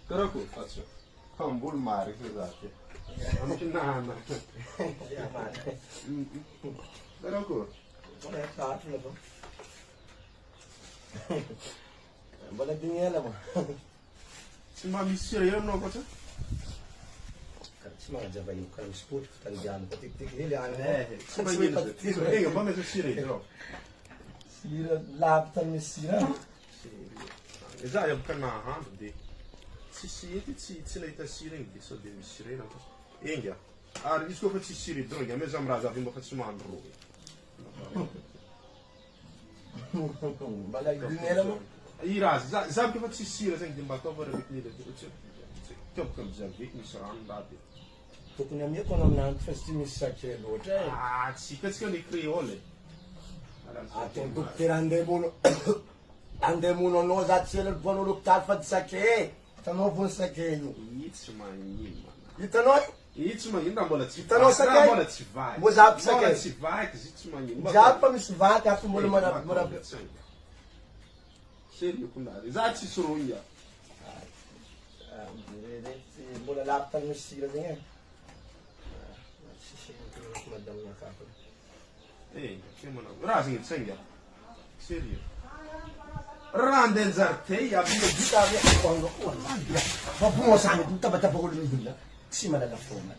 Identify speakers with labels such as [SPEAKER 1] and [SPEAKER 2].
[SPEAKER 1] Però come faccio? Fa un buon mare, scusate. No. Però come?
[SPEAKER 2] Non è facile, vuole dinheiro, mano.
[SPEAKER 1] Ma missione, io non ho cosa?
[SPEAKER 2] Si mangia vai con lo sport, sta ligando, ti chiedi
[SPEAKER 1] Se ma io poi metto sirene, no?
[SPEAKER 2] Sira, lapta, messira.
[SPEAKER 1] Esatto, io kan ha di. Sì, ti lei ta sirene, di so di sirene. Inga. Ah, riesco a farci sirene, droga, me zamraza, vi faccio mandro.
[SPEAKER 2] Vale dinheiro,
[SPEAKER 1] I razi, sabe che faccio sirene, senti, ma dopo ripetere, che ho cambiato, mi sarà andato.
[SPEAKER 2] tu con mia economia festi mi sa che lo c'è.
[SPEAKER 1] Ah, sì, queste sono i criole.
[SPEAKER 2] A tempo che andiamo no za c'è il buono locale fa sa che stanno buon sa che io.
[SPEAKER 1] It's my name.
[SPEAKER 2] Ita noi?
[SPEAKER 1] It's my name, bola ci
[SPEAKER 2] Ita no sa che?
[SPEAKER 1] bola ci vai.
[SPEAKER 2] Mo za sa che?
[SPEAKER 1] Ci vai, che it's my name.
[SPEAKER 2] Já para me suvar, que a tua mulher mora.
[SPEAKER 1] Sério, kunari. Za ci surunya.
[SPEAKER 2] Bola lapta me sira né? Madam na capa.
[SPEAKER 1] Che mono. Razi senga. Sério. Randen zartei a
[SPEAKER 2] Io dita via quando ma può sai tutta bata poco di nulla. Si ma la forma.